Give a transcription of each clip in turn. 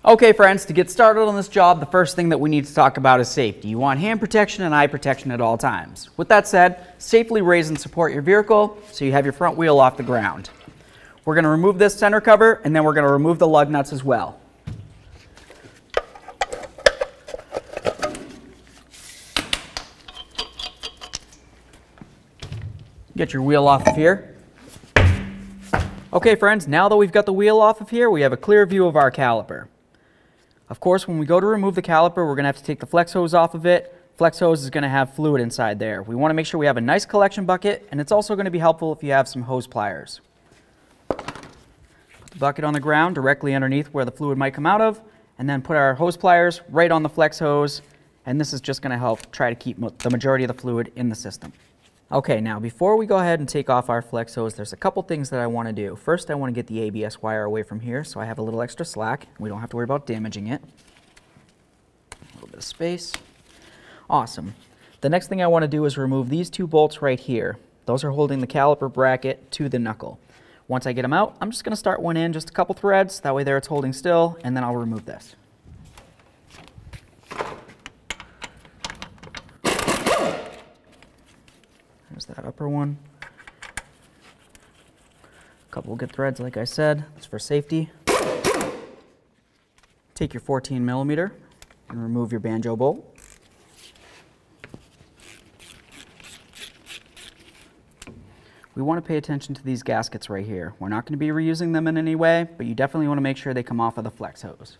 Okay friends, to get started on this job, the first thing that we need to talk about is safety. You want hand protection and eye protection at all times. With that said, safely raise and support your vehicle so you have your front wheel off the ground. We're going to remove this center cover and then we're going to remove the lug nuts as well. Get your wheel off of here. Okay friends, now that we've got the wheel off of here, we have a clear view of our caliper. Of course, when we go to remove the caliper, we're going to have to take the flex hose off of it. Flex hose is going to have fluid inside there. We want to make sure we have a nice collection bucket, and it's also going to be helpful if you have some hose pliers. Put the bucket on the ground directly underneath where the fluid might come out of, and then put our hose pliers right on the flex hose, and this is just going to help try to keep the majority of the fluid in the system. Okay, now before we go ahead and take off our flex hose, there's a couple things that I want to do. First, I want to get the ABS wire away from here so I have a little extra slack. We don't have to worry about damaging it. A little bit of space. Awesome. The next thing I want to do is remove these two bolts right here. Those are holding the caliper bracket to the knuckle. Once I get them out, I'm just going to start one in, just a couple threads. That way there it's holding still, and then I'll remove this. There's that upper one. A couple good threads, like I said. It's for safety. Take your 14mm and remove your banjo bolt. We want to pay attention to these gaskets right here. We're not going to be reusing them in any way, but you definitely want to make sure they come off of the flex hose.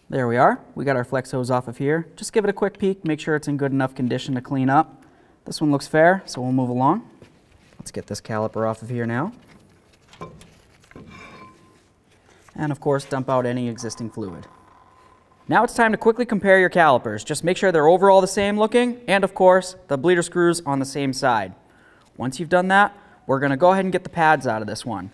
There we are. We got our flex hose off of here. Just give it a quick peek, make sure it's in good enough condition to clean up. This one looks fair, so we'll move along. Let's get this caliper off of here now. And of course, dump out any existing fluid. Now it's time to quickly compare your calipers. Just make sure they're overall the same looking, and of course, the bleeder screws on the same side. Once you've done that, we're going to go ahead and get the pads out of this one.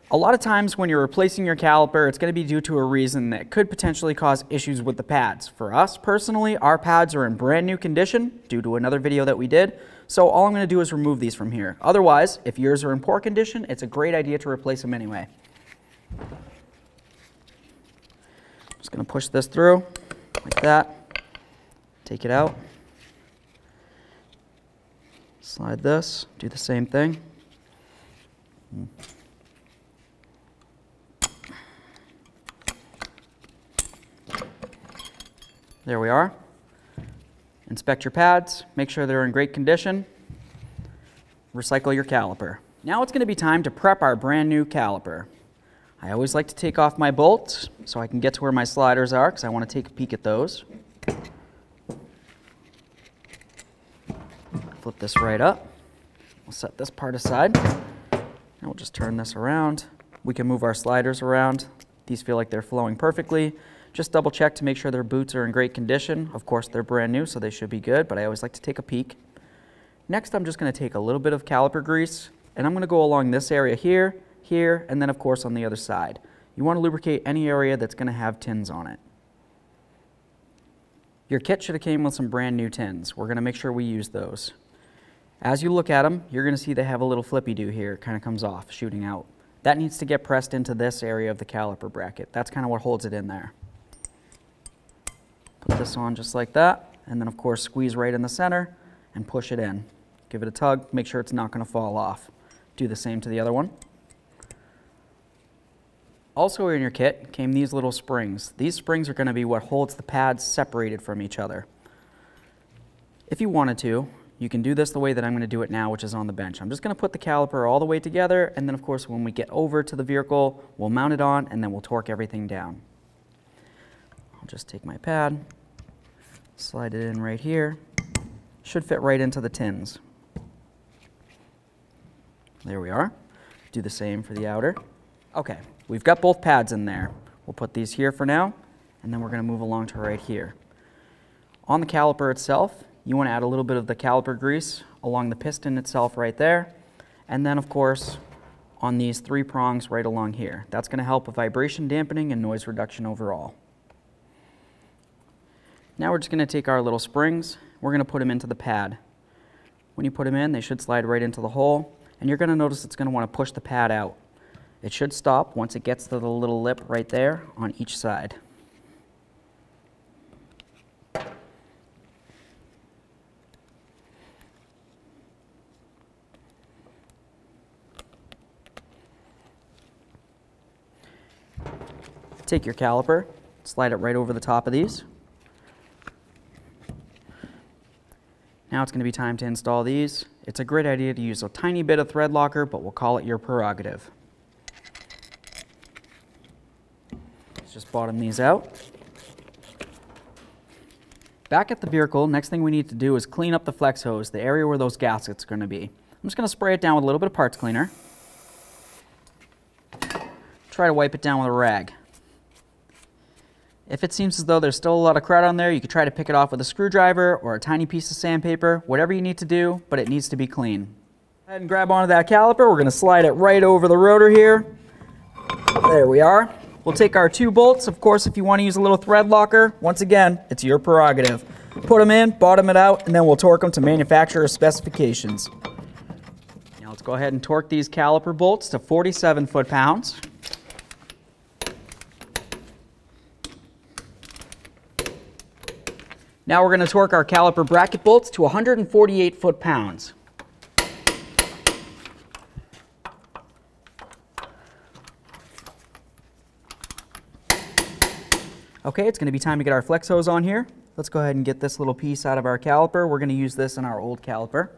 A lot of times when you're replacing your caliper, it's going to be due to a reason that could potentially cause issues with the pads. For us personally, our pads are in brand new condition due to another video that we did, so all I'm going to do is remove these from here. Otherwise, if yours are in poor condition, it's a great idea to replace them anyway. Just going to push this through like that, take it out, slide this, do the same thing. There we are. Inspect your pads, make sure they're in great condition. Recycle your caliper. Now it's going to be time to prep our brand new caliper. I always like to take off my bolts so I can get to where my sliders are because I want to take a peek at those. Flip this right up. We'll set this part aside. And we'll just turn this around. We can move our sliders around. These feel like they're flowing perfectly. Just double check to make sure their boots are in great condition. Of course, they're brand new, so they should be good, but I always like to take a peek. Next, I'm just going to take a little bit of caliper grease, and I'm going to go along this area here, here, and then of course on the other side. You want to lubricate any area that's going to have tins on it. Your kit should have came with some brand new tins. We're going to make sure we use those. As you look at them, you're going to see they have a little flippy-do here. It kind of comes off, shooting out. That needs to get pressed into this area of the caliper bracket. That's kind of what holds it in there. Put this on just like that, and then of course squeeze right in the center and push it in. Give it a tug, make sure it's not going to fall off. Do the same to the other one. Also in your kit came these little springs. These springs are going to be what holds the pads separated from each other. If you wanted to, you can do this the way that I'm going to do it now, which is on the bench. I'm just going to put the caliper all the way together, and then of course when we get over to the vehicle, we'll mount it on and then we'll torque everything down. I'll just take my pad, slide it in right here. Should fit right into the tins. There we are. Do the same for the outer. Okay, we've got both pads in there. We'll put these here for now, and then we're going to move along to right here. On the caliper itself, you want to add a little bit of the caliper grease along the piston itself right there, and then of course on these 3 prongs right along here. That's going to help with vibration dampening and noise reduction overall. Now we're just going to take our little springs, we're going to put them into the pad. When you put them in, they should slide right into the hole, and you're going to notice it's going to want to push the pad out. It should stop once it gets to the little lip right there on each side. Take your caliper, slide it right over the top of these. Now it's going to be time to install these. It's a great idea to use a tiny bit of thread locker, but we'll call it your prerogative. Let's just bottom these out. Back at the vehicle, next thing we need to do is clean up the flex hose, the area where those gaskets are going to be. I'm just going to spray it down with a little bit of parts cleaner. Try to wipe it down with a rag. If it seems as though there's still a lot of crud on there, you could try to pick it off with a screwdriver or a tiny piece of sandpaper, whatever you need to do, but it needs to be clean. Go ahead and grab onto that caliper. We're going to slide it right over the rotor here. There we are. We'll take our 2 bolts. Of course, if you want to use a little thread locker, once again, it's your prerogative. Put them in, bottom it out, and then we'll torque them to manufacturer specifications. Now let's go ahead and torque these caliper bolts to 47 foot-pounds. Now we're going to torque our caliper bracket bolts to 148 foot-pounds. Okay, it's going to be time to get our flex hose on here. Let's go ahead and get this little piece out of our caliper. We're going to use this in our old caliper.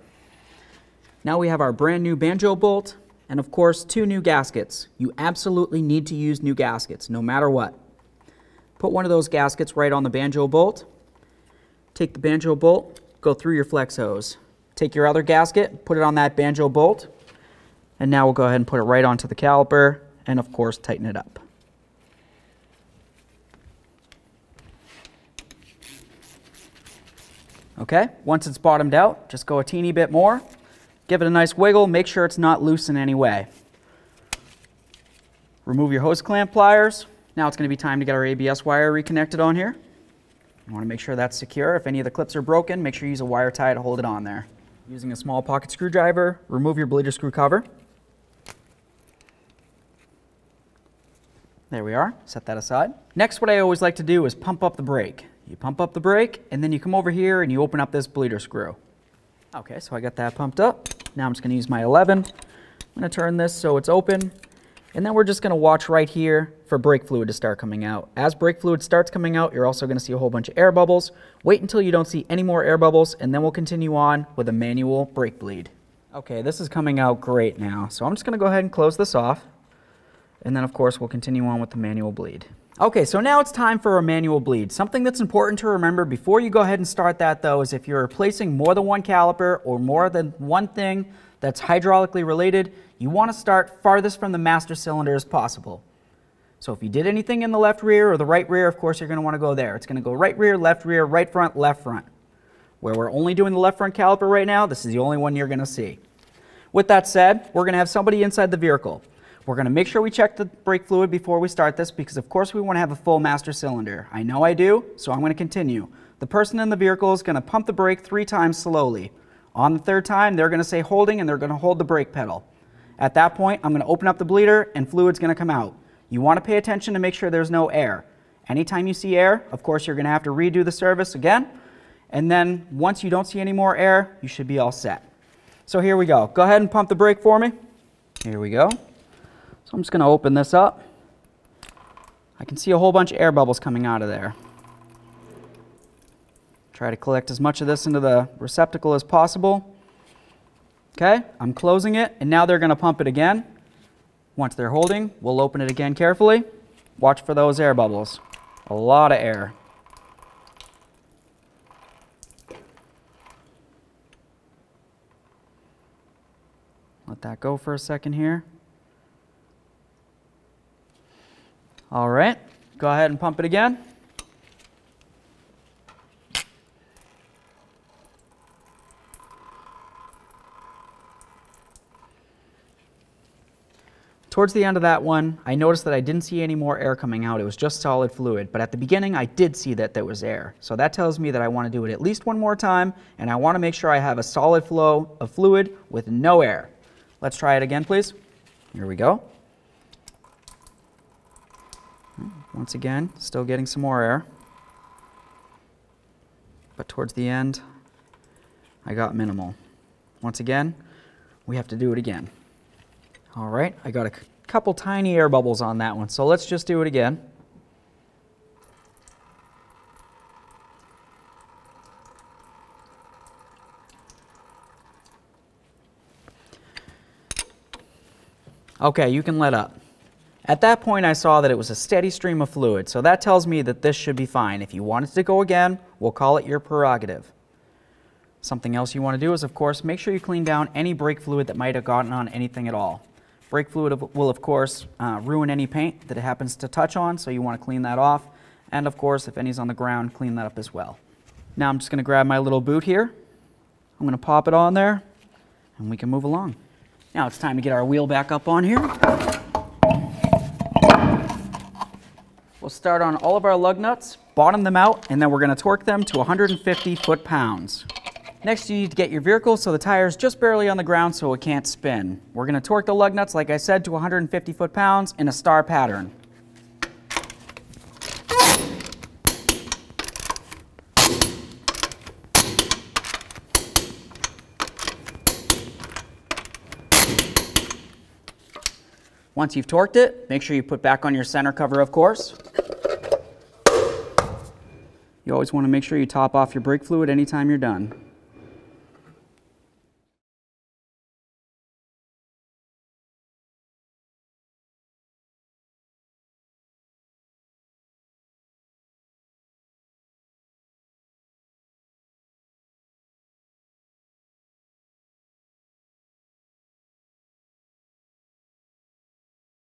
Now we have our brand new banjo bolt and of course 2 new gaskets. You absolutely need to use new gaskets no matter what. Put one of those gaskets right on the banjo bolt. Take the banjo bolt, go through your flex hose. Take your other gasket, put it on that banjo bolt, and now we'll go ahead and put it right onto the caliper and of course tighten it up. Okay, once it's bottomed out, just go a teeny bit more, give it a nice wiggle, make sure it's not loose in any way. Remove your hose clamp pliers. Now it's going to be time to get our ABS wire reconnected on here. You want to make sure that's secure. If any of the clips are broken, make sure you use a wire tie to hold it on there. Using a small pocket screwdriver, remove your bleeder screw cover. There we are, set that aside. Next, what I always like to do is pump up the brake. You pump up the brake, and then you come over here and you open up this bleeder screw. Okay, so I got that pumped up. Now I'm just going to use my 11. I'm going to turn this so it's open, and then we're just going to watch right here for brake fluid to start coming out. As brake fluid starts coming out, you're also going to see a whole bunch of air bubbles. Wait until you don't see any more air bubbles, and then we'll continue on with a manual brake bleed. Okay, this is coming out great now, so I'm just going to go ahead and close this off, and then of course we'll continue on with the manual bleed. Okay, so now it's time for a manual bleed. Something that's important to remember before you go ahead and start that though is if you're replacing more than one caliper or more than one thing that's hydraulically related, you want to start farthest from the master cylinder as possible. So if you did anything in the left rear or the right rear, of course you're going to want to go there. It's going to go right rear, right front, left front. Where we're only doing the left front caliper right now, this is the only one you're going to see. With that said, we're going to have somebody inside the vehicle. We're going to make sure we check the brake fluid before we start this because of course we want to have a full master cylinder. I know I do, so I'm going to continue. The person in the vehicle is going to pump the brake 3 times slowly. On the 3rd time, they're going to say holding and they're going to hold the brake pedal. At that point, I'm going to open up the bleeder and fluid's going to come out. You want to pay attention to make sure there's no air. Anytime you see air, of course you're going to have to redo the service again. And then once you don't see any more air, you should be all set. So here we go. Go ahead and pump the brake for me. Here we go. So I'm just going to open this up. I can see a whole bunch of air bubbles coming out of there. Try to collect as much of this into the receptacle as possible. Okay, I'm closing it, and now they're going to pump it again. Once they're holding, we'll open it again carefully. Watch for those air bubbles. A lot of air. Let that go for a second here. All right, go ahead and pump it again. Towards the end of that one, I noticed that I didn't see any more air coming out. It was just solid fluid. But at the beginning, I did see that there was air. So that tells me that I want to do it at least one more time, and I want to make sure I have a solid flow of fluid with no air. Let's try it again, please. Here we go. Once again, still getting some more air. But towards the end, I got minimal. Once again, we have to do it again. All right, I got a couple tiny air bubbles on that one, so let's just do it again. Okay, you can let up. At that point, I saw that it was a steady stream of fluid, so that tells me that this should be fine. If you want it to go again, we'll call it your prerogative. Something else you want to do is, of course, make sure you clean down any brake fluid that might have gotten on anything at all. Brake fluid will, of course, ruin any paint that it happens to touch on, so you want to clean that off. And, of course, if any's on the ground, clean that up as well. Now I'm just going to grab my little boot here. I'm going to pop it on there, and we can move along. Now it's time to get our wheel back up on here. We'll start on all of our lug nuts, bottom them out, and then we're going to torque them to 150 foot-pounds. Next, you need to get your vehicle so the tire is just barely on the ground so it can't spin. We're going to torque the lug nuts, like I said, to 150 foot-pounds in a star pattern. Once you've torqued it, make sure you put back on your center cover, of course. You always want to make sure you top off your brake fluid anytime you're done.